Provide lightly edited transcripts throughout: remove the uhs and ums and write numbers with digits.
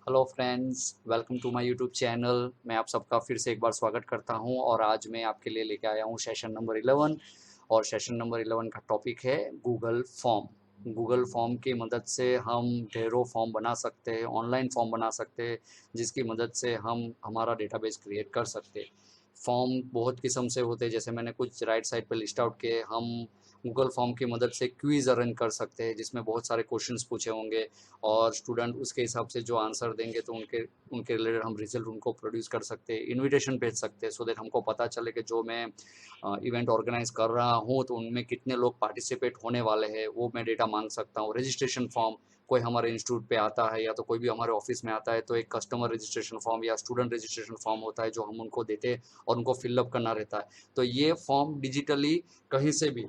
Hello friends, welcome to my YouTube channel. मैं आप सबका फिर से एक बार स्वागत करता हूं और आज मैं आपके लिए लेके आया हूं सेशन नंबर 11। और सेशन नंबर 11 का टॉपिक है गूगल फॉर्म। गूगल फॉर्म की मदद से हम ढेरों फॉर्म बना सकते हैं, ऑनलाइन फॉर्म बना सकते हैं, जिसकी मदद से हम हमारा डेटाबेस क्रिएट कर सकते हैं। फॉर्म बहुत किस्म से होते हैं, जैसे मैंने कुछ राइट साइड पे लिस्ट आउट किए। हम गूगल फॉर्म की मदद से क्विज अरेंज कर सकते हैं, जिसमें बहुत सारे क्वेश्चंस पूछे होंगे और स्टूडेंट उसके हिसाब से जो आंसर देंगे तो उनके उनके रिलेटेड हम रिजल्ट उनको प्रोड्यूस कर सकते हैं, इनविटेशन भेज सकते हैं, सो दैट हमको पता चले कि जो मैं इवेंट ऑर्गेनाइज कर रहा हूँ तो उनमें कितने लोग पार्टिसिपेट होने वाले हैं, वो मैं डेटा मांग सकता हूँ। रजिस्ट्रेशन फॉर्म, कोई हमारे इंस्टीट्यूट पे आता है या तो कोई भी हमारे ऑफिस में आता है तो एक कस्टमर रजिस्ट्रेशन फॉर्म या स्टूडेंट रजिस्ट्रेशन फॉर्म होता है जो हम उनको देते हैं और उनको फिलअप करना रहता है। तो ये फॉर्म डिजिटली कहीं से भी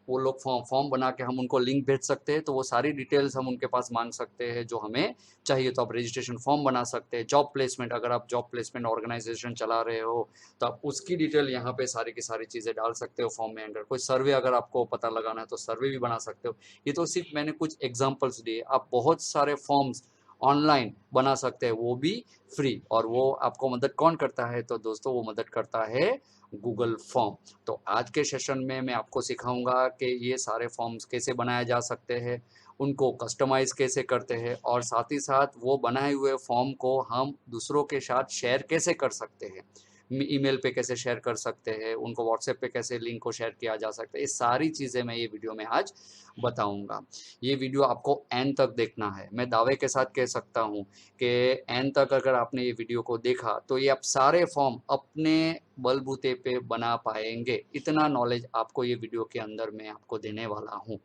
वो लोग फॉर्म फॉर्म बना के हम उनको लिंक भेज सकते हैं, तो वो सारी डिटेल्स हम उनके पास मांग सकते हैं जो हमें चाहिए। तो आप रजिस्ट्रेशन फॉर्म बना सकते हैं। जॉब प्लेसमेंट, अगर आप जॉब प्लेसमेंट ऑर्गेनाइजेशन चला रहे हो तो आप उसकी डिटेल यहाँ पे सारी की सारी चीज़ें डाल सकते हो फॉर्म में अंडर। कोई सर्वे अगर आपको पता लगाना है तो सर्वे भी बना सकते हो। ये तो सिर्फ मैंने कुछ एग्जाम्पल्स दिए, आप बहुत सारे फॉर्म्स ऑनलाइन बना सकते हैं, वो भी फ्री। और वो आपको मदद कौन करता है? तो दोस्तों, वो मदद करता है गूगल फॉर्म। तो आज के सेशन में मैं आपको सिखाऊंगा कि ये सारे फॉर्म्स कैसे बनाए जा सकते हैं, उनको कस्टमाइज कैसे करते हैं, और साथ ही साथ वो बनाए हुए फॉर्म को हम दूसरों के साथ शेयर कैसे कर सकते हैं। ईमेल पे कैसे शेयर कर सकते हैं, उनको व्हाट्सएप पे कैसे लिंक को शेयर किया जा सकता है। ये सारी चीज़ें मैं ये वीडियो में आज बताऊंगा। ये वीडियो आपको एंड तक देखना है। मैं दावे के साथ कह सकता हूँ कि एंड तक अगर आपने ये वीडियो को देखा तो ये आप सारे फॉर्म अपने बलबूते पे बना पाएंगे। इतना नॉलेज आपको ये वीडियो के अंदर मैं आपको देने वाला हूँ।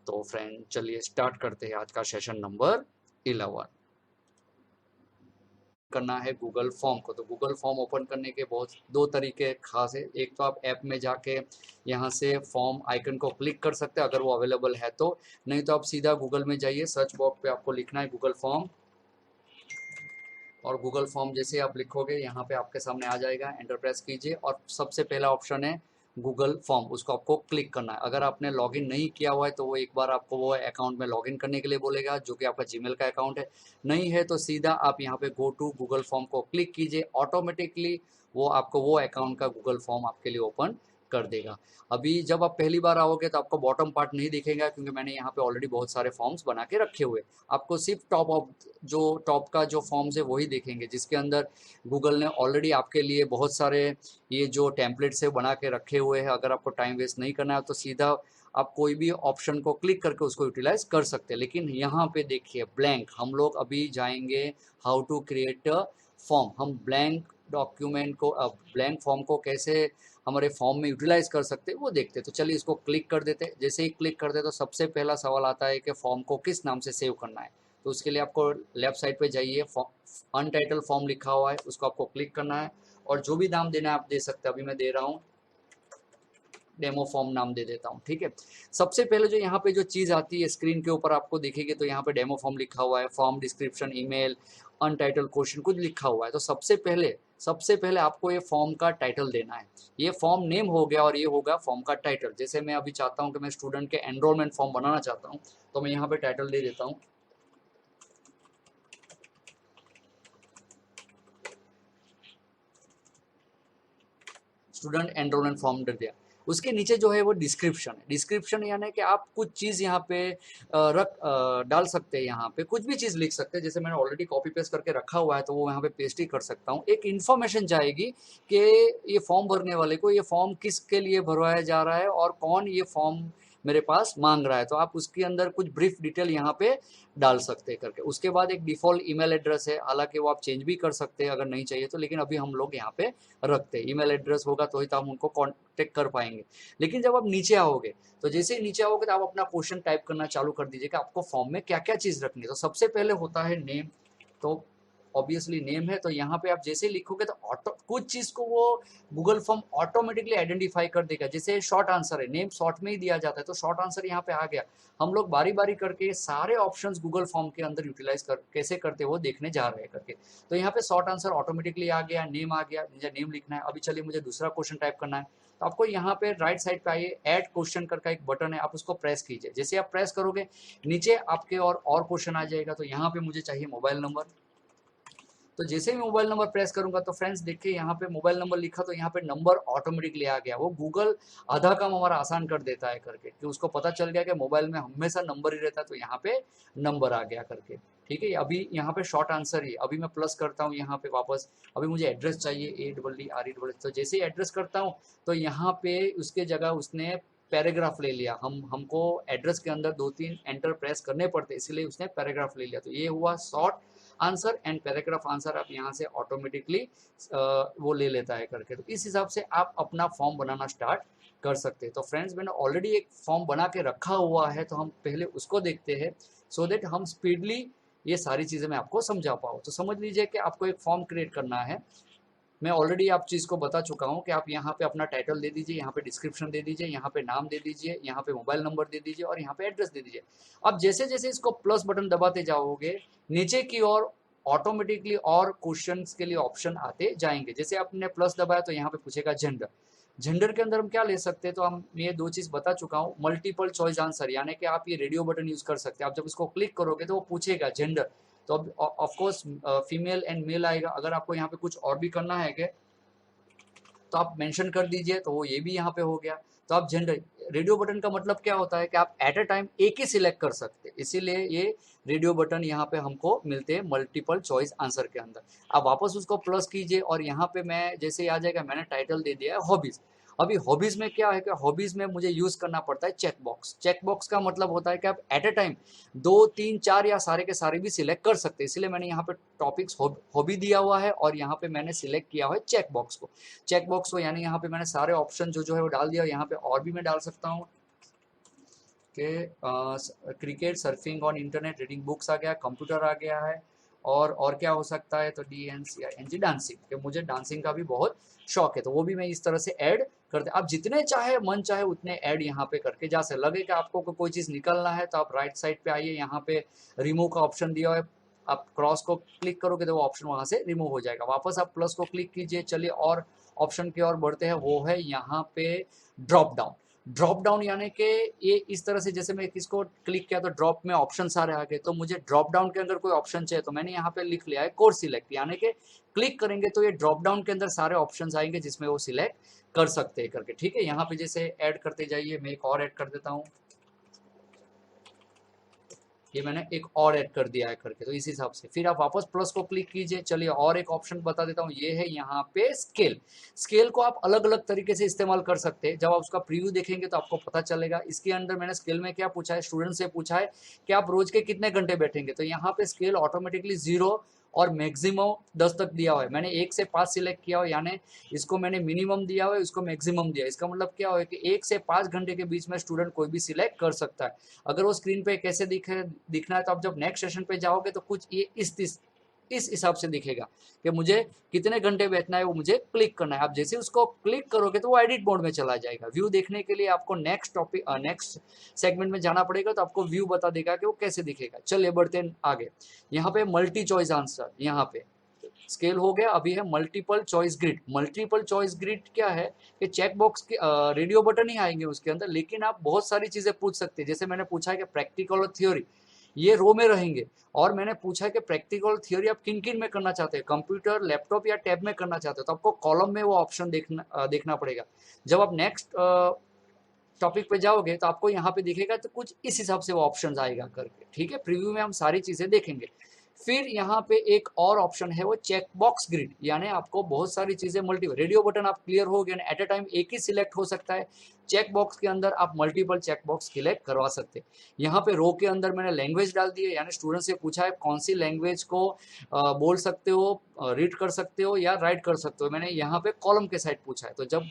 तो फ्रेंड, चलिए स्टार्ट करते हैं आज का सेशन नंबर 11। करना है गूगल फॉर्म को, तो गूगल फॉर्म ओपन करने के बहुत दो तरीके खास है। एक तो आप ऐप में जाके यहाँ से फॉर्म आइकन को क्लिक कर सकते हैं अगर वो अवेलेबल है तो, नहीं तो आप सीधा गूगल में जाइए, सर्च बॉक्स पे आपको लिखना है गूगल फॉर्म। और गूगल फॉर्म जैसे आप लिखोगे यहाँ पे आपके सामने आ जाएगा, एंटर प्रेस कीजिए और सबसे पहला ऑप्शन है गूगल फॉर्म, उसको आपको क्लिक करना है। अगर आपने लॉगिन नहीं किया हुआ है तो वो एक बार आपको वो अकाउंट में लॉगिन करने के लिए बोलेगा, जो कि आपका जीमेल का अकाउंट है। नहीं है तो सीधा आप यहाँ पे गो टू गूगल फॉर्म को क्लिक कीजिए, ऑटोमेटिकली वो आपको वो अकाउंट का गूगल फॉर्म आपके लिए ओपन कर देगा। अभी जब आप पहली बार आओगे तो आपको बॉटम पार्ट नहीं दिखेगा, क्योंकि मैंने यहाँ पे ऑलरेडी बहुत सारे फॉर्म्स बना के रखे हुए। आपको सिर्फ टॉप ऑफ जो टॉप का जो फॉर्म्स है वही देखेंगे, जिसके अंदर गूगल ने ऑलरेडी आपके लिए बहुत सारे ये जो टेम्पलेट्स है बना के रखे हुए हैं। अगर आपको टाइम वेस्ट नहीं करना है तो सीधा आप कोई भी ऑप्शन को क्लिक करके उसको यूटिलाइज कर सकते हैं। लेकिन यहाँ पे देखिए ब्लैंक, हम लोग अभी जाएंगे how to create a form. हम ब्लैंक डॉक्यूमेंट को, ब्लैंक फॉर्म को कैसे हमारे फॉर्म में यूटिलाइज कर सकते हैं वो देखते हैं। तो चलिए इसको क्लिक कर देते हैं। जैसे ही क्लिक करते तो सबसे पहला सवाल आता है कि फॉर्म को किस नाम से सेव करना है। तो उसके लिए आपको लेफ्ट साइड पे जाइए, अनटाइटल फॉर्म लिखा हुआ है, उसको आपको क्लिक करना है और जो भी नाम देना है आप दे सकते हैं। अभी मैं दे रहा हूँ डेमो फॉर्म नाम दे देता हूँ, ठीक है। सबसे पहले जो यहाँ पे जो चीज़ आती है स्क्रीन के ऊपर आपको दिखेगी, तो यहाँ पे डेमो फॉर्म लिखा हुआ है, फॉर्म डिस्क्रिप्शन, ईमेल, अनटाइटल क्वेश्चन कुछ लिखा हुआ है। तो सबसे पहले आपको ये फॉर्म का टाइटल देना है। ये फॉर्म नेम हो गया और ये होगा फॉर्म का टाइटल। जैसे मैं अभी चाहता हूँ कि मैं स्टूडेंट के एनरोलमेंट फॉर्म बनाना चाहता हूँ, तो मैं यहाँ पे टाइटल दे देता हूँ स्टूडेंट एनरोलमेंट फॉर्म दे दिया। उसके नीचे जो है वो डिस्क्रिप्शन है। डिस्क्रिप्शन यानी कि आप कुछ चीज़ यहाँ पे डाल सकते हैं, यहाँ पे कुछ भी चीज़ लिख सकते हैं। जैसे मैंने ऑलरेडी कॉपी पेस्ट करके रखा हुआ है तो वो यहाँ पे पेस्ट ही कर सकता हूँ। एक इन्फॉर्मेशन जाएगी कि ये फॉर्म भरने वाले को ये फॉर्म किसके लिए भरवाया जा रहा है और कौन ये फॉर्म मेरे पास मांग रहा है। तो आप उसके अंदर कुछ ब्रीफ डिटेल यहाँ पे डाल सकते हैं करके। उसके बाद एक डिफ़ॉल्ट ईमेल एड्रेस है, हालांकि वो आप चेंज भी कर सकते हैं अगर नहीं चाहिए तो, लेकिन अभी हम लोग यहाँ पे रखते हैं। ईमेल एड्रेस होगा तो ही तो हम उनको कांटेक्ट कर पाएंगे। लेकिन जब आप नीचे आओगे तो जैसे ही नीचे आओगे तो आप अपना क्वेश्चन टाइप करना चालू कर दीजिए कि आपको फॉर्म में क्या क्या चीज़ रखनी है। तो सबसे पहले होता है नेम। तो ऑब्वियसली नेम है, तो यहाँ पे आप जैसे ही लिखोगे तो ऑटो कुछ चीज़ को वो गूगल फॉर्म ऑटोमेटिकली आइडेंटिफाई कर देगा। जैसे शॉर्ट आंसर है, नेम शॉर्ट में ही दिया जाता है तो शॉर्ट आंसर यहाँ पे आ गया। हम लोग बारी बारी करके सारे ऑप्शंस गूगल फॉर्म के अंदर यूटिलाइज कर कैसे करते हैं वो देखने जा रहे हैं करके। तो यहाँ पे शॉर्ट आंसर ऑटोमेटिकली आ गया, नेम आ गया, मुझे नेम लिखना है। अभी चलिए मुझे दूसरा क्वेश्चन टाइप करना है, तो आपको यहाँ पे राइट साइड पे आइए, ऐड क्वेश्चन करके एक बटन है, आप उसको प्रेस कीजिए। जैसे आप प्रेस करोगे नीचे आपके और क्वेश्चन आ जाएगा। तो यहाँ पे मुझे चाहिए मोबाइल नंबर, तो जैसे ही मोबाइल नंबर प्रेस करूंगा तो फ्रेंड्स देखिए यहाँ पे मोबाइल नंबर लिखा तो यहाँ पे नंबर ऑटोमेटिकली आ गया। वो गूगल आधा काम हमारा आसान कर देता है करके, कि उसको पता चल गया कि मोबाइल में हमेशा नंबर ही रहता है, तो यहाँ पे नंबर आ गया करके। ठीक है, अभी यहाँ पे शॉर्ट आंसर ही, अभी मैं प्लस करता हूँ यहाँ पे वापस। अभी मुझे एड्रेस चाहिए, ADDRE, तो जैसे ही एड्रेस करता हूँ तो यहाँ पे उसके जगह उसने पैराग्राफ ले लिया। हमको एड्रेस के अंदर 2-3 एंटर प्रेस करने पड़ते, इसलिए उसने पैराग्राफ ले लिया। तो ये हुआ short answer and paragraph answer, आप यहाँ से ऑटोमेटिकली वो ले लेता है करके। तो इस हिसाब से आप अपना फॉर्म बनाना स्टार्ट कर सकते हैं। तो फ्रेंड्स मैंने ऑलरेडी एक फॉर्म बना के रखा हुआ है, तो हम पहले उसको देखते हैं, सो दैट हम स्पीडली ये सारी चीज़ें मैं आपको समझा पाऊँ। तो समझ लीजिए कि आपको एक फॉर्म क्रिएट करना है। मैं ऑलरेडी आप चीज़ को बता चुका हूँ कि आप यहाँ पे अपना टाइटल दे दीजिए, यहाँ पे डिस्क्रिप्शन दे दीजिए, यहाँ पे नाम दे दीजिए, यहाँ पे मोबाइल नंबर दे दीजिए और यहाँ पे एड्रेस दे दीजिए। अब जैसे जैसे इसको प्लस बटन दबाते जाओगे, नीचे की ओर ऑटोमेटिकली और क्वेश्चंस के लिए ऑप्शन आते जाएंगे। जैसे आपने प्लस दबाया तो यहाँ पे पूछेगा जेंडर। जेंडर के अंदर हम क्या ले सकते हैं, तो हम ये 2 चीज़ बता चुका हूँ। मल्टीपल चॉइस आंसर, यानी कि आप ये रेडियो बटन यूज़ कर सकते हैं। आप जब इसको क्लिक करोगे तो वो पूछेगा जेंडर, तो अब ऑफकोर्स फीमेल एंड मेल आएगा। अगर आपको यहाँ पे कुछ और भी करना है क्या, तो आप मेंशन कर दीजिए, तो वो ये भी यहाँ पे हो गया। तो आप जेंडर, रेडियो बटन का मतलब क्या होता है कि आप एट अ टाइम एक ही सिलेक्ट कर सकते हैं, इसीलिए ये रेडियो बटन यहाँ पे हमको मिलते हैं मल्टीपल चॉइस आंसर के अंदर। आप वापस उसको प्लस कीजिए और यहाँ पे मैं जैसे ही आ जाएगा, मैंने टाइटल दे दिया है हॉबीज। अभी हॉबीज में क्या है कि हॉबीज में मुझे यूज करना पड़ता है चेक बॉक्स। चेक बॉक्स का मतलब होता है कि आप एट अ टाइम 2-3-4 या सारे के सारे भी सिलेक्ट कर सकते हैं, इसलिए मैंने यहाँ पे टॉपिक्स हॉबी दिया हुआ है और यहाँ पे मैंने सिलेक्ट किया हुआ है चेक बॉक्स को। चेक बॉक्स को यानी यहाँ पे मैंने सारे ऑप्शन जो है वो डाल दिया। यहाँ पे और भी मैं डाल सकता हूँ कि cricket, surfing on internet, reading books आ गया, कंप्यूटर आ गया है, और क्या हो सकता है, तो DNC डांसिंग, कि मुझे डांसिंग का भी बहुत शौक है, तो वो भी मैं इस तरह से ऐड करते। आप जितने चाहे मन चाहे उतने ऐड यहाँ पे करके जा सकते। लगे कि आपको कोई चीज़ निकलना है तो आप राइट साइड पे आइए, यहाँ पे रिमूव का ऑप्शन दिया हुआ है, आप क्रॉस को क्लिक करोगे तो वो ऑप्शन वहाँ से रिमूव हो जाएगा। वापस आप प्लस को क्लिक कीजिए। चलिए और ऑप्शन की ओर बढ़ते हैं, वो है यहाँ पे ड्रॉप डाउन। ड्रॉप डाउन यानी कि ये इस तरह से, जैसे मैं इसको क्लिक किया तो ड्रॉप में ऑप्शन सारे आ गए, तो मुझे ड्रॉप डाउन के अंदर कोई ऑप्शन चाहिए, तो मैंने यहाँ पे लिख लिया है कोर्स सिलेक्ट, यानी कि क्लिक करेंगे तो ये ड्रॉप डाउन के अंदर सारे ऑप्शंस आएंगे जिसमें वो सिलेक्ट कर सकते हैं करके। ठीक है, यहाँ पे जैसे ऐड करते जाइए, मैं एक और ऐड कर देता हूँ, ये मैंने एक और ऐड कर दिया है करके। तो इस हिसाब से फिर आप वापस प्लस को क्लिक कीजिए। चलिए और एक ऑप्शन बता देता हूँ, ये है यहाँ पे स्केल। स्केल को आप अलग अलग तरीके से इस्तेमाल कर सकते हैं। जब आप उसका प्रीव्यू देखेंगे तो आपको पता चलेगा। इसके अंदर मैंने स्केल में क्या पूछा है, स्टूडेंट से पूछा है कि आप रोज के कितने घंटे बैठेंगे, तो यहाँ पे स्केल ऑटोमेटिकली 0 और मैक्सिमम 10 तक दिया हुआ है। मैंने 1 से 5 सिलेक्ट किया हुआ, यानी इसको मैंने मिनिमम दिया हुआ है, इसको मैक्सिमम दिया। इसका मतलब क्या हो कि 1 से 5 घंटे के बीच में स्टूडेंट कोई भी सिलेक्ट कर सकता है। अगर वो स्क्रीन पे कैसे दिखना है, तो आप जब नेक्स्ट सेशन पे जाओगे तो कुछ ये इस हिसाब से दिखेगा कि मुझे कितने घंटे बैठना है, वो मुझे क्लिक करना है। आप जैसे उसको क्लिक करोगे तो वो एडिट मोड में चला जाएगा। व्यू देखने के लिए आपको नेक्स्ट सेगमेंट में जाना पड़ेगा, तो आपको व्यू बता देगा कि वो कैसे दिखेगा। चलिए बढ़ते हैं आगे। यहाँ पे मल्टी चॉइस आंसर, यहाँ पे स्केल हो गया। अभी है multiple choice grid. Multiple choice grid क्या है कि चेक बॉक्स के रेडियो बटन ही आएंगे उसके अंदर, लेकिन आप बहुत सारी चीजें पूछ सकते हैं। जैसे मैंने पूछा है कि प्रैक्टिकल और थ्योरी, ये रो में रहेंगे। और मैंने पूछा है कि प्रैक्टिकल थ्योरी आप किन किन में करना चाहते हैं, कंप्यूटर, लैपटॉप या टैब में करना चाहते हो, तो आपको कॉलम में वो ऑप्शन देखना पड़ेगा। जब आप नेक्स्ट टॉपिक पे जाओगे तो आपको यहाँ पे दिखेगा, तो कुछ इस हिसाब से वो ऑप्शन आएगा करके। ठीक है, प्रीव्यू में हम सारी चीजें देखेंगे। फिर यहाँ पे एक और ऑप्शन है, वो चेक बॉक्स ग्रिड, यानी आपको बहुत सारी चीजें रेडियो बटन आप क्लियर हो गया, एट अ टाइम एक ही सिलेक्ट हो सकता है। चेक बॉक्स के अंदर आप मल्टीपल चेक बॉक्स सिलेक्ट करवा सकते हैं। यहाँ पे रो के अंदर मैंने लैंग्वेज डाल दी है, यानी स्टूडेंट से पूछा है कौन सी लैंग्वेज को बोल सकते हो, रीड कर सकते हो या राइट कर सकते हो। मैंने यहाँ पे कॉलम के साइड पूछा है, तो जब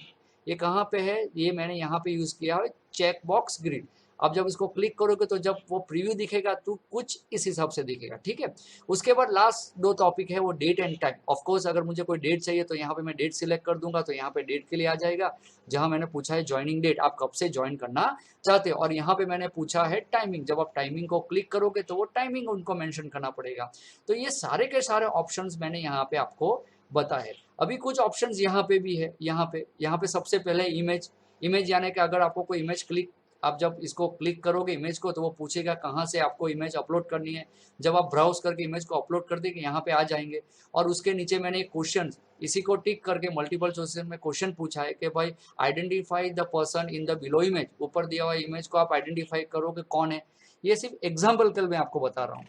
ये कहाँ पे है, ये मैंने यहाँ पे यूज किया है चेक बॉक्स ग्रिड। अब जब इसको क्लिक करोगे तो जब वो प्रीव्यू दिखेगा तो कुछ इस हिसाब से दिखेगा। ठीक है, उसके बाद लास्ट 2 टॉपिक है, वो date and time. Of course अगर मुझे कोई डेट चाहिए तो यहाँ पे मैं डेट सिलेक्ट कर दूंगा, तो यहाँ पे डेट के लिए आ जाएगा। जहाँ मैंने पूछा है ज्वाइनिंग डेट, आप कब से ज्वाइन करना चाहते हो, और यहाँ पे मैंने पूछा है टाइमिंग। जब आप टाइमिंग को क्लिक करोगे तो वो टाइमिंग उनको मेंशन करना पड़ेगा। तो ये सारे के सारे ऑप्शंस मैंने यहाँ पे आपको बताए। अभी कुछ ऑप्शंस यहाँ पे भी है। यहाँ पे सबसे पहले इमेज। इमेज यानी कि अगर आपको कोई इमेज क्लिक आप जब इसको क्लिक करोगे इमेज को तो वो पूछेगा कहाँ से आपको इमेज अपलोड करनी है। जब आप ब्राउज करके इमेज को अपलोड कर देंगे यहाँ पे आ जाएंगे और उसके नीचे मैंने एक क्वेश्चन इसी को टिक करके मल्टीपल चॉइस में क्वेश्चन पूछा है कि भाई identify the person in the below image, ऊपर दिया हुआ इमेज को आप आइडेंटिफाई करो कि कौन है। ये सिर्फ एग्जाम्पल के लिए मैं आपको बता रहा हूँ।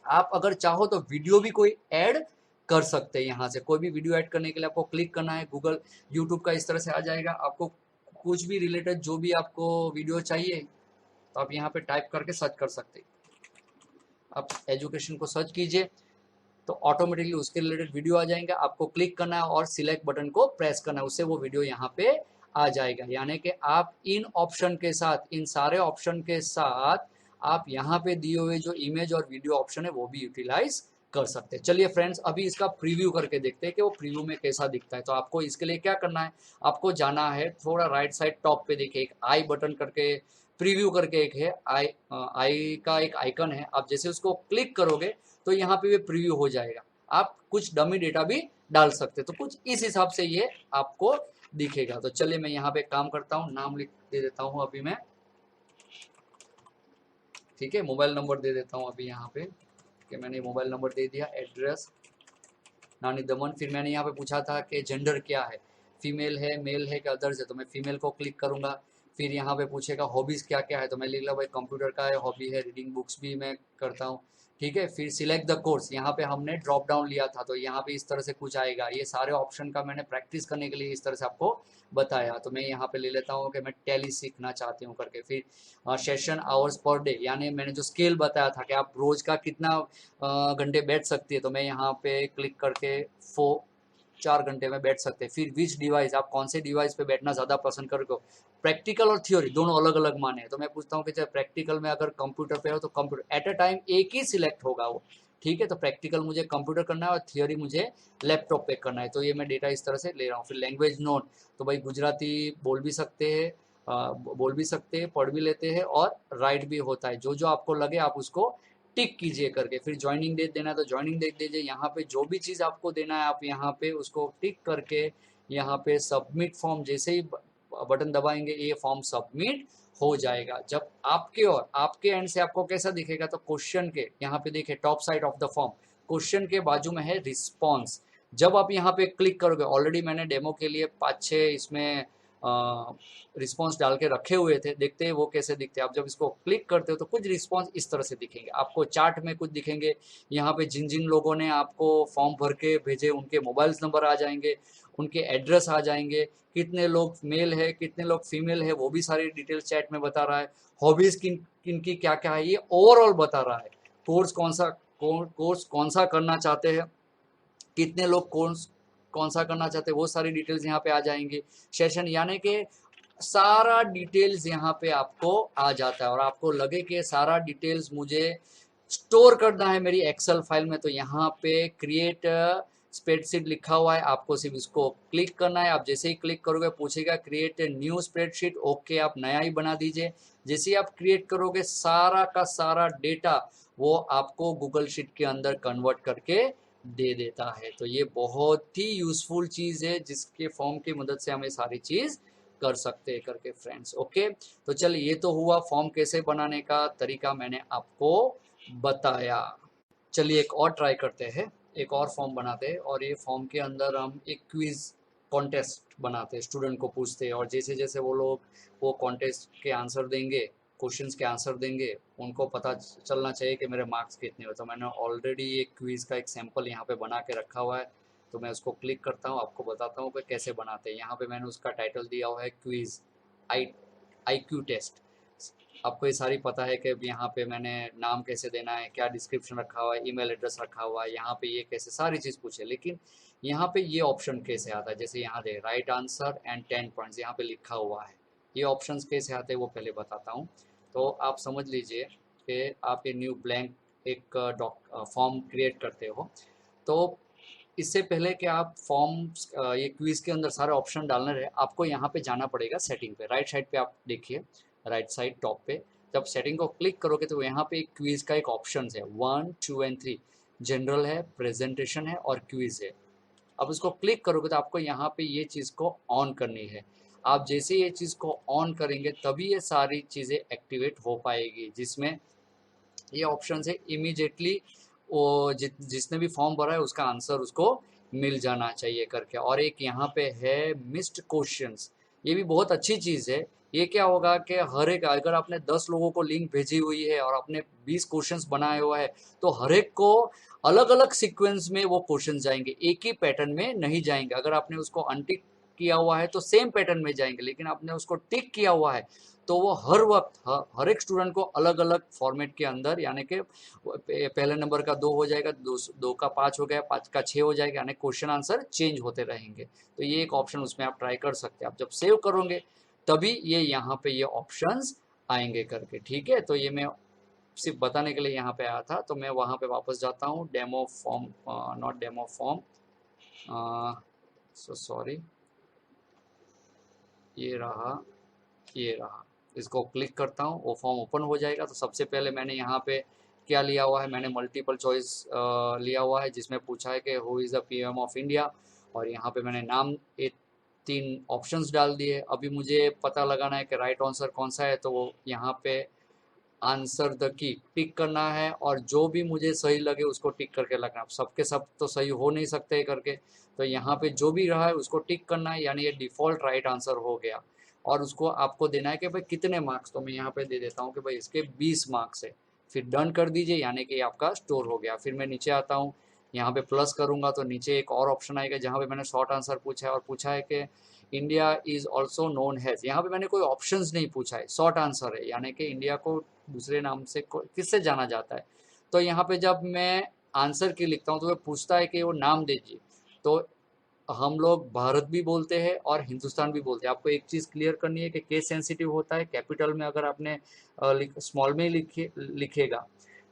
आप अगर चाहो तो वीडियो भी कोई ऐड कर सकते हैं। यहाँ से कोई भी वीडियो ऐड करने के लिए आपको क्लिक करना है, गूगल यूट्यूब का इस तरह से आ जाएगा। आपको कुछ भी रिलेटेड जो भी आपको वीडियो चाहिए तो आप यहाँ पे टाइप करके सर्च कर सकते हैं। आप एजुकेशन को सर्च कीजिए तो ऑटोमेटिकली उसके रिलेटेड वीडियो आ जाएंगे। आपको क्लिक करना है और सिलेक्ट बटन को प्रेस करना है, उससे वो वीडियो यहाँ पे आ जाएगा। यानी कि आप इन ऑप्शन के साथ, इन सारे ऑप्शन के साथ आप यहाँ पे दिए हुए जो इमेज और वीडियो ऑप्शन है वो भी यूटिलाइज कर सकते हैं। चलिए फ्रेंड्स, अभी इसका प्रीव्यू करके देखते हैं कि वो प्रीव्यू में कैसा दिखता है। तो आपको इसके लिए क्या करना है, आपको जाना है थोड़ा राइट साइड टॉप पे, देखिए एक आई बटन करके प्रीव्यू करके एक है, आई का एक आइकन है। आप जैसे उसको क्लिक करोगे तो यहाँ पे भी प्रीव्यू हो जाएगा। आप कुछ डमी डेटा भी डाल सकते, तो कुछ इस हिसाब से ये आपको दिखेगा। तो चलिए मैं यहाँ पे काम करता हूँ, नाम लिख दे देता हूँ अभी मैं, ठीक है। मोबाइल नंबर दे देता हूँ अभी यहाँ पे कि मैंने मोबाइल नंबर दे दिया, एड्रेस नानी दमन। फिर मैंने यहाँ पे पूछा था कि जेंडर क्या है, फीमेल है, मेल है कि अदर्स है, तो मैं फीमेल को क्लिक करूंगा। फिर यहाँ पे पूछेगा हॉबीज क्या क्या है, तो मैं लिख ला भाई कंप्यूटर का है, हॉबी है, रीडिंग बुक्स भी मैं करता हूँ, ठीक है। फिर सिलेक्ट द कोर्स, यहाँ पे हमने ड्रॉप डाउन लिया था तो यहाँ पे इस तरह से कुछ आएगा। ये सारे ऑप्शन का मैंने प्रैक्टिस करने के लिए इस तरह से आपको बताया। तो मैं यहाँ पे ले लेता हूँ कि मैं टैली सीखना चाहती हूँ करके। फिर सेशन आवर्स पर डे, यानी मैंने जो स्केल बताया था कि आप रोज का कितना घंटे बैठ सकती है, तो मैं यहाँ पे क्लिक करके 4 घंटे में बैठ सकते हैं। फिर विच डिवाइस, आप कौन से डिवाइस पे बैठना ज़्यादा पसंद करोगे, प्रैक्टिकल और थ्योरी दोनों अलग अलग माने हैं। तो मैं पूछता हूँ कि चाहे प्रैक्टिकल में अगर कंप्यूटर पे हो तो कंप्यूटर एट अ टाइम एक ही सिलेक्ट होगा वो, ठीक है। तो प्रैक्टिकल मुझे कंप्यूटर करना है और थियोरी मुझे लैपटॉप पे करना है। तो ये मैं डेटा इस तरह से ले रहा हूँ। फिर लैंग्वेज नोट, तो भाई गुजराती बोल भी सकते हैं, बोल भी सकते हैं, पढ़ भी लेते हैं और राइट भी होता है। जो जो आपको लगे आप उसको टिक कीजिए करके। फिर ज्वाइनिंग डेट देना है तो ज्वाइनिंग डेट दीजिए। यहाँ पे जो भी चीज़ आपको देना है आप यहाँ पे उसको टिक करके यहाँ पे सबमिट फॉर्म, जैसे ही बटन दबाएंगे ये फॉर्म सबमिट हो जाएगा। जब आपके और आपके एंड से आपको कैसा दिखेगा, तो क्वेश्चन के यहाँ पे देखिए top side of the form question के बाजू में है रिस्पॉन्स। जब आप यहाँ पे क्लिक करोगे, ऑलरेडी मैंने डेमो के लिए 5-6 इसमें रिस्पॉन्स डाल के रखे हुए थे, देखते हैं वो कैसे दिखते हैं। आप जब इसको क्लिक करते हो तो कुछ रिस्पॉन्स इस तरह से दिखेंगे आपको, चार्ट में कुछ दिखेंगे। यहाँ पे जिन जिन लोगों ने आपको फॉर्म भर के भेजे उनके मोबाइल नंबर आ जाएंगे, उनके एड्रेस आ जाएंगे, कितने लोग मेल है कितने लोग फीमेल है वो भी सारी डिटेल चैट में बता रहा है। हॉबीज किन किन की क्या क्या है ये ओवरऑल बता रहा है। कोर्स कौन सा करना चाहते हैं, कितने लोग कौन सा करना चाहते हैं, वो सारी डिटेल्स यहाँ पे आ जाएंगी। सेशन यानी कि सारा डिटेल्स यहाँ पे आपको आ जाता है। और आपको लगे कि सारा डिटेल्स मुझे स्टोर करना है मेरी एक्सेल फाइल में, तो यहाँ पे क्रिएट स्प्रेडशीट लिखा हुआ है, आपको सिर्फ इसको क्लिक करना है। आप जैसे ही क्लिक करोगे पूछेगा क्रिएट न्यू स्प्रेडशीट, ओके आप नया ही बना दीजिए। जैसे ही आप क्रिएट करोगे सारा का सारा डेटा वो आपको गूगल शीट के अंदर कन्वर्ट करके दे देता है। तो ये बहुत ही यूजफुल चीज़ है जिसके फॉर्म की मदद से हमें सारी चीज़ कर सकते हैं करके फ्रेंड्स। ओके, तो चलिए ये तो हुआ फॉर्म कैसे बनाने का तरीका मैंने आपको बताया। चलिए एक और ट्राई करते हैं, एक और फॉर्म बनाते हैं और ये फॉर्म के अंदर हम एक क्विज कॉन्टेस्ट बनाते हैं, स्टूडेंट को पूछते हैं और जैसे जैसे वो लोग वो कॉन्टेस्ट के आंसर देंगे, क्वेश्चंस के आंसर देंगे, उनको पता चलना चाहिए कि मेरे मार्क्स कितने हो। तो मैंने ऑलरेडी एक क्विज का एक सैंपल यहाँ पे बना के रखा हुआ है, तो मैं उसको क्लिक करता हूँ, आपको बताता हूँ कि कैसे बनाते हैं। यहाँ पे मैंने उसका टाइटल दिया हुआ है क्विज IQ टेस्ट। आपको ये सारी पता है कि यहाँ पे मैंने नाम कैसे देना है, क्या डिस्क्रिप्शन रखा हुआ है, ईमेल एड्रेस रखा हुआ है, यहाँ पे ये कैसे सारी चीज़ पूछे। लेकिन यहाँ पे ये ऑप्शन कैसे आता है, जैसे यहाँ दे राइट आंसर एंड 10 पॉइंट्स यहाँ पे लिखा हुआ है, ये ऑप्शंस कैसे आते हैं वो पहले बताता हूँ। तो आप समझ लीजिए कि आप ये न्यू ब्लैंक एक फॉर्म क्रिएट करते हो, तो इससे पहले कि आप फॉर्म ये क्विज के अंदर सारे ऑप्शन डालने रहे, आपको यहाँ पे जाना पड़ेगा सेटिंग पे। राइट साइड पे आप देखिए, राइट साइड टॉप पे जब सेटिंग को क्लिक करोगे तो यहाँ पे एक क्विज का एक ऑप्शन है 1, 2 एंड 3, जनरल है, प्रेजेंटेशन है और क्विज है। अब इसको क्लिक करोगे तो आपको यहाँ पे ये चीज़ को ऑन करनी है। आप जैसे ये चीज़ को ऑन करेंगे तभी ये सारी चीज़ें एक्टिवेट हो पाएगी, जिसमें ये ऑप्शन है इमीडिएटली वो जिसने भी फॉर्म भरा है उसका आंसर उसको मिल जाना चाहिए करके। और एक यहाँ पे है मिस्ड क्वेश्चंस, ये भी बहुत अच्छी चीज़ है। ये क्या होगा कि हर एक, अगर आपने 10 लोगों को लिंक भेजी हुई है और आपने 20 क्वेश्चंस बनाए हुआ है, तो हर एक को अलग अलग सीक्वेंस में वो क्वेश्चन जाएंगे, एक ही पैटर्न में नहीं जाएंगे। अगर आपने उसको अनटिक किया हुआ है तो सेम पैटर्न में जाएंगे, लेकिन आपने उसको टिक किया हुआ है तो वो हर वक्त हर एक स्टूडेंट को अलग अलग फॉर्मेट के अंदर, यानी कि पहले नंबर का 2 हो जाएगा, दो का 5 हो गया, 5 का 6 हो जाएगा, यानी क्वेश्चन आंसर चेंज होते रहेंगे। तो ये एक ऑप्शन उसमें आप ट्राई कर सकते हैं। आप जब सेव करोगे तभी ये यहाँ पे ये ऑप्शंस आएंगे करके, ठीक है। तो ये मैं सिर्फ बताने के लिए यहाँ पे आया था, तो मैं वहाँ पे वापस जाता हूँ। Demo form, not demo form, so sorry, ये रहा, इसको क्लिक करता हूँ, वो फॉर्म ओपन हो जाएगा। तो सबसे पहले मैंने यहाँ पे क्या लिया हुआ है, मैंने मल्टीपल चॉइस लिया हुआ है, जिसमें पूछा है कि who is the PM of India, और यहाँ पे मैंने नाम एक 3 ऑप्शंस डाल दिए। अभी मुझे पता लगाना है कि राइट आंसर कौन सा है, तो वो यहाँ पे आंसर द की टिक करना है, और जो भी मुझे सही लगे उसको टिक करके लगना। सबके सब तो सही हो नहीं सकते करके, तो यहाँ पे जो भी रहा है उसको टिक करना है, यानी ये डिफ़ॉल्ट राइट आंसर हो गया। और उसको आपको देना है कि भाई कितने मार्क्स, तो मैं यहाँ पे दे देता हूँ कि भाई इसके 20 मार्क्स है। फिर डन कर दीजिए, यानी कि आपका स्टोर हो गया। फिर मैं नीचे आता हूँ, यहाँ पे प्लस करूँगा तो नीचे एक और ऑप्शन आएगा जहाँ पे मैंने शॉर्ट आंसर पूछा है, और पूछा है कि India is also known has. यहाँ पे मैंने कोई ऑप्शंस नहीं पूछा है, शॉर्ट आंसर है, यानी कि इंडिया को दूसरे नाम से किससे जाना जाता है। तो यहाँ पे जब मैं आंसर की लिखता हूँ तो वो पूछता है कि वो नाम दीजिए। तो हम लोग भारत भी बोलते हैं और हिंदुस्तान भी बोलते हैं। आपको एक चीज़ क्लियर करनी है कि केस सेंसिटिव होता है, कैपिटल में अगर आपने स्मॉल में लिखेगा,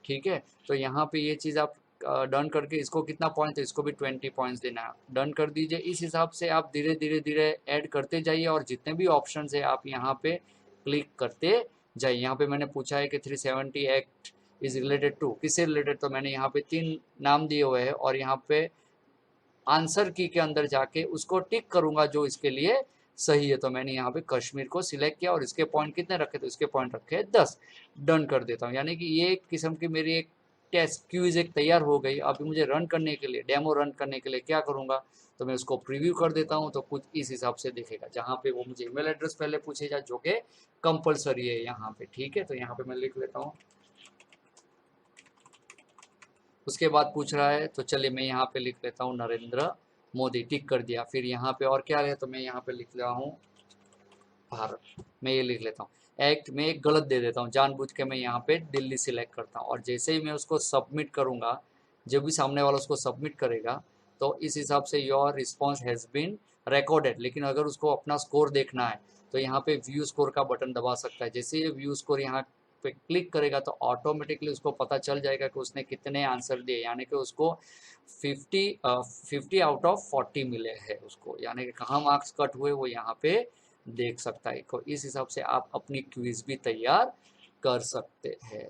ठीक है। तो यहाँ पे ये चीज़ आप डन करके, इसको कितना पॉइंट है, इसको भी 20 पॉइंट्स देना है, डन कर दीजिए। इस हिसाब से आप धीरे धीरे धीरे ऐड करते जाइए, और जितने भी ऑप्शन है आप यहाँ पे क्लिक करते जाइए। यहाँ पे मैंने पूछा है कि 370 एक्ट इज रिलेटेड टू, किससे रिलेटेड, तो मैंने यहाँ पे 3 नाम दिए हुए हैं, और यहाँ पे आंसर की के अंदर जाके उसको टिक करूंगा जो इसके लिए सही है। तो मैंने यहाँ पे कश्मीर को सिलेक्ट किया, और इसके पॉइंट कितने रखे, तो इसके पॉइंट रखे 10, डन कर देता हूँ। यानी कि ये एक किस्म की मेरी एक टेस्ट क्यूज एक तैयार हो गई। अभी मुझे रन करने के लिए, डेमो रन करने के लिए क्या करूँगा, तो मैं उसको प्रीव्यू कर देता हूँ, तो कुछ इस हिसाब से दिखेगा, जहाँ पे वो मुझे ईमेल एड्रेस पहले पूछेगा जो कि कंपलसरी है यहाँ पे, ठीक है। तो यहाँ पे मैं लिख लेता हूँ, उसके बाद पूछ रहा है, तो चलिए मैं यहाँ पे लिख लेता हूँ नरेंद्र मोदी, टिक कर दिया। फिर यहाँ पे और क्या है, तो मैं यहाँ पे लिख रहा हूँ भारत, मैं ये लिख लेता हूँ। एक्ट में एक गलत दे देता हूँ, जानबूझ के मैं यहाँ पे दिल्ली सिलेक्ट करता हूँ, और जैसे ही मैं उसको सबमिट करूँगा, जब भी सामने वाला उसको सबमिट करेगा, तो इस हिसाब से your response has been recorded. लेकिन अगर उसको अपना स्कोर देखना है तो यहाँ पे व्यू स्कोर का बटन दबा सकता है। जैसे ये व्यू स्कोर यहाँ पे क्लिक करेगा तो ऑटोमेटिकली उसको पता चल जाएगा कि उसने कितने आंसर दिए, यानी कि उसको 50 आउट ऑफ 40 मिले हैं उसको, यानी कि कहाँ मार्क्स कट हुए वो यहाँ पे देख सकता है। तो इस हिसाब से आप अपनी क्विज भी तैयार कर सकते हैं।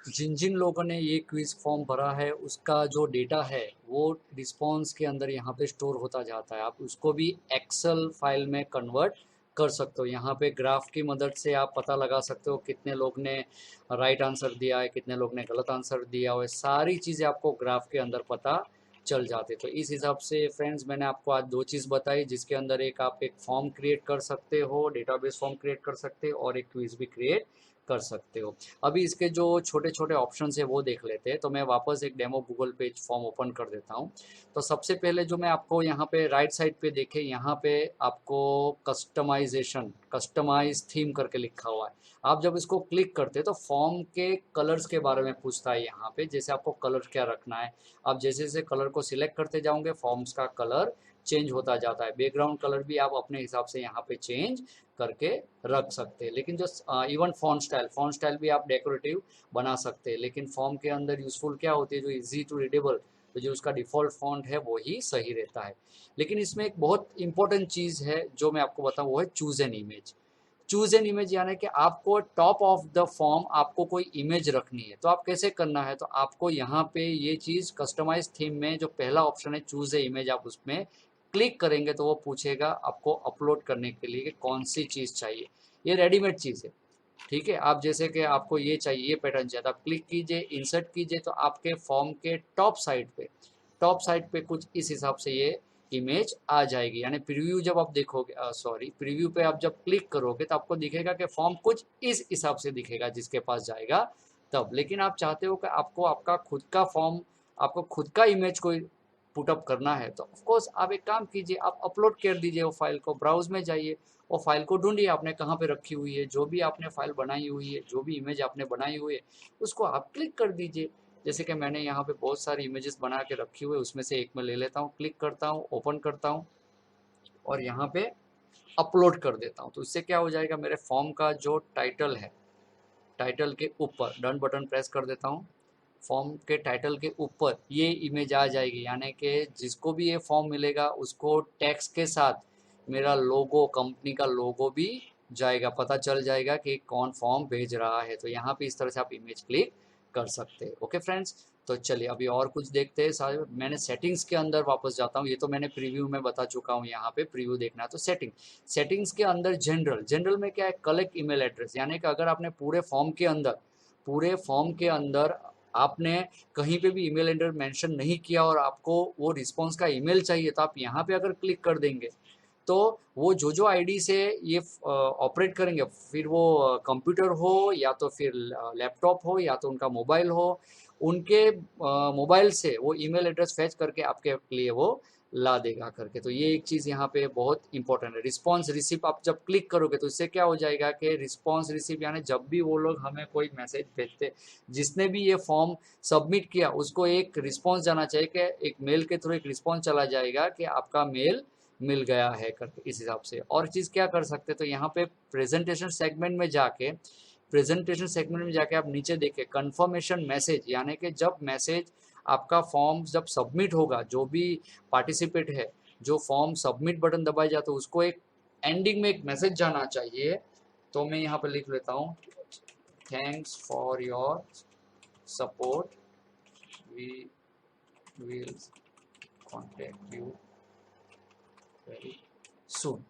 जिन जिन लोगों ने ये क्विज फॉर्म भरा है उसका जो डेटा है वो रिस्पॉन्स के अंदर यहाँ पे स्टोर होता जाता है। आप उसको भी एक्सेल फाइल में कन्वर्ट कर सकते हो। यहाँ पे ग्राफ की मदद से आप पता लगा सकते हो कितने लोग ने राइट आंसर दिया है, कितने लोग ने गलत आंसर दिया हुआ है, सारी चीज़ें आपको ग्राफ के अंदर पता चल जाते। तो इस हिसाब से फ्रेंड्स मैंने आपको आज 2 चीज़ बताई, जिसके अंदर एक आप एक फॉर्म क्रिएट कर सकते हो, डेटाबेस फॉर्म क्रिएट कर सकते हो, और एक क्विज भी क्रिएट कर सकते हो। अभी इसके जो छोटे छोटे ऑप्शन है वो देख लेते हैं। तो मैं वापस एक demo Google page form open कर देता हूँ। तो सबसे पहले जो मैं आपको यहाँ पे राइट साइड पे देखे, यहाँ पे आपको कस्टमाइजेशन, कस्टमाइज थीम करके लिखा हुआ है। आप जब इसको क्लिक करते हैं तो फॉर्म के कलर्स के बारे में पूछता है यहाँ पे, जैसे आपको कलर क्या रखना है। आप जैसे जैसे कलर को सिलेक्ट करते जाओगे फॉर्म्स का कलर चेंज होता जाता है। बैकग्राउंड कलर भी आप अपने हिसाब से यहाँ पे चेंज करके रख सकते हैं। लेकिन जो इवन फॉन्ट स्टाइल भी आप डेकोरेटिव बना सकते हैं। लेकिन फॉर्म के अंदर यूजफुल क्या होती है, जो इजी टू रीडेबल, तो जो उसका डिफ़ॉल्ट फॉन्ट है वो ही सही रहता है। लेकिन इसमें एक बहुत इंपॉर्टेंट चीज़ है जो मैं आपको बताऊँ, वो है choose an image. Choose an image यानी कि आपको टॉप ऑफ द फॉर्म आपको कोई इमेज रखनी है। तो आप कैसे करना है, तो आपको यहाँ पे ये चीज़ कस्टमाइज थीम में जो पहला ऑप्शन है चूज ए इमेज, आप उसमें क्लिक करेंगे तो वो पूछेगा आपको अपलोड करने के लिए कि कौन सी चीज़ चाहिए। ये रेडीमेड चीज़ है, ठीक है। आप जैसे कि आपको ये चाहिए, ये पैटर्न चाहिए, तो आप क्लिक कीजिए, इंसर्ट कीजिए, तो आपके फॉर्म के टॉप साइड पे कुछ इस हिसाब से ये इमेज आ जाएगी। यानी प्रीव्यू जब आप देखोगे, सॉरी, प्रीव्यू पे आप जब क्लिक करोगे तो आपको दिखेगा कि फॉर्म कुछ इस हिसाब से दिखेगा जिसके पास जाएगा तब। लेकिन आप चाहते हो कि आपको आपका खुद का फॉर्म, आपको खुद का इमेज कोई पुटअप करना है, तो ऑफकोर्स आप एक काम कीजिए, आप अपलोड कर दीजिए वो फाइल को। ब्राउज में जाइए, वो फाइल को ढूंढिए आपने कहाँ पे रखी हुई है, जो भी आपने फाइल बनाई हुई है, जो भी इमेज आपने बनाई हुई है, उसको आप क्लिक कर दीजिए। जैसे कि मैंने यहाँ पे बहुत सारी इमेजेस बना के रखी हुई है, उसमें से एक मैं ले लेता हूँ, क्लिक करता हूँ, ओपन करता हूँ और यहाँ पे अपलोड कर देता हूँ। तो इससे क्या हो जाएगा, मेरे फॉर्म का जो टाइटल है, टाइटल के ऊपर डन बटन प्रेस कर देता हूँ, फॉर्म के टाइटल के ऊपर ये इमेज आ जाएगी। यानी कि जिसको भी ये फॉर्म मिलेगा उसको टैक्स के साथ मेरा लोगो, कंपनी का लोगो भी जाएगा, पता चल जाएगा कि कौन फॉर्म भेज रहा है। तो यहाँ पे इस तरह से आप इमेज क्लिक कर सकते हैं। ओके फ्रेंड्स, तो चलिए अभी और कुछ देखते हैं। सारे मैंने सेटिंग्स के अंदर वापस जाता हूँ, ये तो मैंने प्रीव्यू में बता चुका हूँ। यहाँ पे प्रीव्यू देखना है तो सेटिंग्स के अंदर जनरल में क्या है, कलेक्ट ईमेल एड्रेस। यानी कि अगर आपने पूरे फॉर्म के अंदर आपने कहीं पे भी ईमेल एड्रेस मेंशन नहीं किया और आपको वो रिस्पांस का ईमेल चाहिए, तो आप यहाँ पे अगर क्लिक कर देंगे तो वो जो आईडी से ये ऑपरेट करेंगे, फिर वो कंप्यूटर हो या तो फिर लैपटॉप हो या तो उनका मोबाइल हो, उनके मोबाइल से वो ईमेल एड्रेस फेच करके आपके लिए वो ला देगा करके। तो ये एक चीज़ यहाँ पे बहुत इंपॉर्टेंट है। रिस्पॉन्स रिसीव आप जब क्लिक करोगे तो इससे क्या हो जाएगा कि रिस्पॉन्स रिसीव, यानी जब भी वो लोग हमें कोई मैसेज भेजते, जिसने भी ये फॉर्म सबमिट किया उसको एक रिस्पॉन्स जाना चाहिए कि एक मेल के थ्रू एक रिस्पॉन्स चला जाएगा कि आपका मेल मिल गया है करके, इस हिसाब से। और चीज़ क्या कर सकते हैं, तो यहाँ पे प्रेजेंटेशन सेगमेंट में जाके आप नीचे देखें कंफर्मेशन मैसेज, यानी कि जब मैसेज आपका फॉर्म जब सबमिट होगा, जो भी पार्टिसिपेट है, जो फॉर्म सबमिट बटन दबाया जाता है उसको एक एंडिंग में एक मैसेज जाना चाहिए। तो मैं यहाँ पे लिख लेता हूँ, thanks for your support, we will contact you very soon,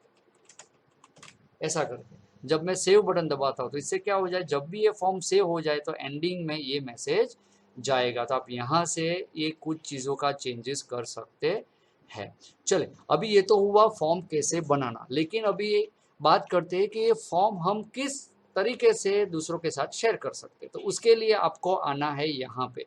ऐसा करके जब मैं सेव बटन दबाता हूँ तो इससे क्या हो जाए, जब भी ये फॉर्म सेव हो जाए तो एंडिंग में ये मैसेज जाएगा। तो आप यहाँ से ये कुछ चीज़ों का चेंजेस कर सकते हैं। चले, अभी ये तो हुआ फॉर्म कैसे बनाना, लेकिन अभी बात करते हैं कि ये फॉर्म हम किस तरीके से दूसरों के साथ शेयर कर सकते हैं। तो उसके लिए आपको आना है यहाँ पे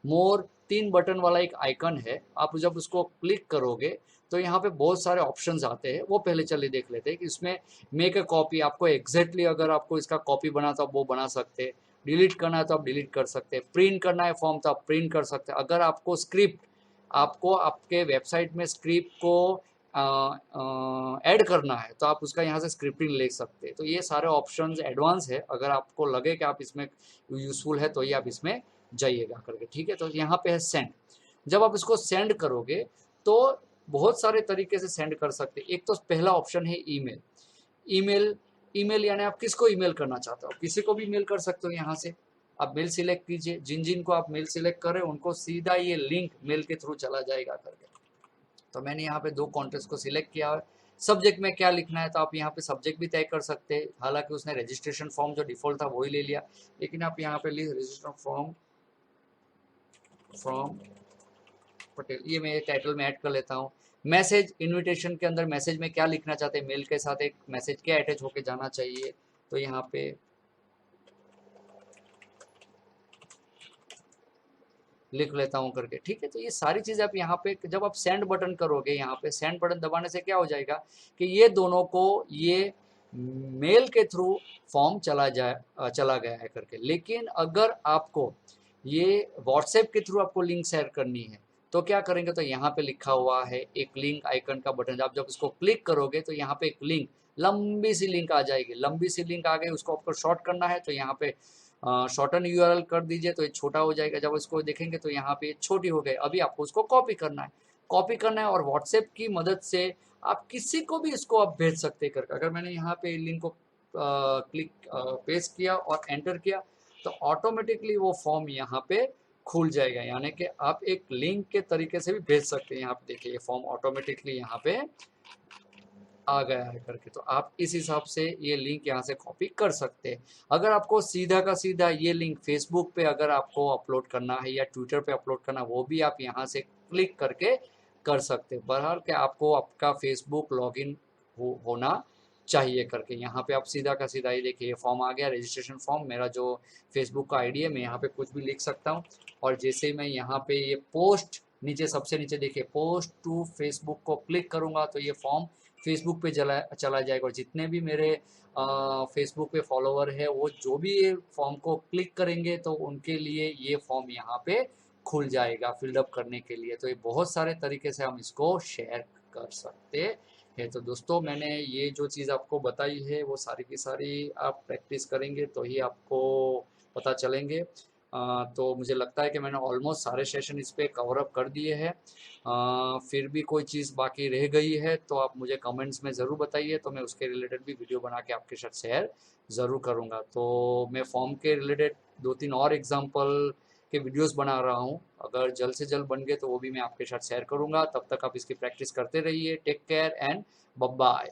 मोर 3 बटन वाला एक आइकन है, आप जब उसको क्लिक करोगे तो यहाँ पे बहुत सारे ऑप्शंस आते हैं। वो पहले चलिए देख लेते हैं कि इसमें मेक अ कॉपी, आपको एग्जैक्टली अगर आपको इसका कॉपी बना तो आप वो बना सकते हैं, डिलीट करना है तो आप डिलीट कर सकते हैं, प्रिंट करना है फॉर्म तो आप प्रिंट कर सकते हैं। अगर आपको स्क्रिप्ट, आपको आपके वेबसाइट में स्क्रिप्ट को ऐड करना है तो आप उसका यहाँ से स्क्रिप्टिंग ले सकते हैं। तो ये सारे ऑप्शंस एडवांस है, अगर आपको लगे कि आप इसमें यूजफुल है तो ये आप इसमें जाइएगा करके, ठीक है। तो यहाँ पे है सेंड, जब आप इसको सेंड करोगे तो बहुत सारे तरीके से सेंड कर सकते हैं। एक तो पहला ऑप्शन है ईमेल। ईमेल ईमेल यानी आप किसको ईमेल करना चाहते हो, किसी को भी मेल कर सकते हो। यहाँ से आप मेल सिलेक्ट कीजिए, जिन जिन को आप मेल सिलेक्ट करें उनको सीधा ये लिंक मेल के थ्रू चला जाएगा करके। तो मैंने यहाँ पे 2 कॉन्टेक्ट को सिलेक्ट किया है। सब्जेक्ट में क्या लिखना है तो आप यहाँ पे सब्जेक्ट भी तय कर सकते हैं। हालांकि उसने रजिस्ट्रेशन फॉर्म जो डिफॉल्ट था वही ले लिया, लेकिन आप यहाँ पे रजिस्ट्रेशन फॉर्म फ्रॉम पटेल, ये मैं टाइटल में ऐड कर लेता हूँ। मैसेज, इनविटेशन के अंदर मैसेज में क्या लिखना चाहते हैं, मेल के साथ एक मैसेज क्या अटैच होके जाना चाहिए, तो यहाँ पे लिख लेता हूँ करके, ठीक है। तो ये सारी चीज़ आप यहाँ पे जब आप सेंड बटन करोगे, यहाँ पे सेंड बटन दबाने से क्या हो जाएगा कि ये दोनों को ये मेल के थ्रू फॉर्म चला गया है करके। लेकिन अगर आपको ये व्हाट्सएप के थ्रू आपको लिंक शेयर करनी है तो क्या करेंगे, तो यहाँ पे लिखा हुआ है एक लिंक आइकन का बटन, आप जब उसको क्लिक करोगे तो यहाँ पे एक लिंक, लंबी सी लिंक आ जाएगी। लंबी सी लिंक आ गई, उसको आपको शॉर्ट करना है तो यहाँ पे शॉर्टन यूआरएल कर दीजिए तो ये छोटा हो जाएगा। जब इसको देखेंगे तो यहाँ पे छोटी हो गई। अभी आपको उसको कॉपी करना है और व्हाट्सएप की मदद से आप किसी को भी इसको आप भेज सकते हैं करके। अगर मैंने यहाँ पे लिंक को क्लिक पेस्ट किया और एंटर किया तो ऑटोमेटिकली वो फॉर्म यहाँ पे खुल जाएगा। यानी कि आप एक लिंक के तरीके से भी भेज सकते हैं। यहाँ पे देखिए ये फॉर्म ऑटोमेटिकली यहाँ पे आ गया है करके, तो आप इस हिसाब से ये लिंक यहाँ से कॉपी कर सकते हैं। अगर आपको सीधा का सीधा ये लिंक फेसबुक पे अगर आपको अपलोड करना है या ट्विटर पे अपलोड करना, वो भी आप यहाँ से क्लिक करके कर सकते हैं। बहरहाल कि आपको आपका फेसबुक लॉगिन होना चाहिए करके, यहाँ पे आप सीधा का सीधा, ये देखिए ये फॉर्म आ गया, रजिस्ट्रेशन फॉर्म। मेरा जो फेसबुक का आईडी है, मैं यहाँ पे कुछ भी लिख सकता हूँ। और जैसे ही मैं यहाँ पे ये पोस्ट, नीचे सबसे नीचे देखिए पोस्ट टू फेसबुक को क्लिक करूंगा तो ये फॉर्म फेसबुक पे चला जाएगा। और जितने भी मेरे फेसबुक पे फॉलोवर है, वो जो भी ये फॉर्म को क्लिक करेंगे तो उनके लिए ये फॉर्म यहाँ पे खुल जाएगा फिलअप करने के लिए। तो ये बहुत सारे तरीके से हम इसको शेयर कर सकते हैं। तो दोस्तों, मैंने ये जो चीज़ आपको बताई है वो सारी की सारी आप प्रैक्टिस करेंगे तो ही आपको पता चलेंगे। तो मुझे लगता है कि मैंने ऑलमोस्ट सारे सेशन इस पे कवर अप कर दिए हैं। फिर भी कोई चीज़ बाकी रह गई है तो आप मुझे कमेंट्स में ज़रूर बताइए, तो मैं उसके रिलेटेड भी वीडियो बना के आपके साथ शेयर ज़रूर करूँगा। तो मैं फॉर्म के रिलेटेड 2-3 और एग्जांपल के वीडियोस बना रहा हूँ, अगर जल्द से जल्द बन गए तो वो भी मैं आपके साथ शेयर करूँगा। तब तक आप इसकी प्रैक्टिस करते रहिए। Take care and bye bye.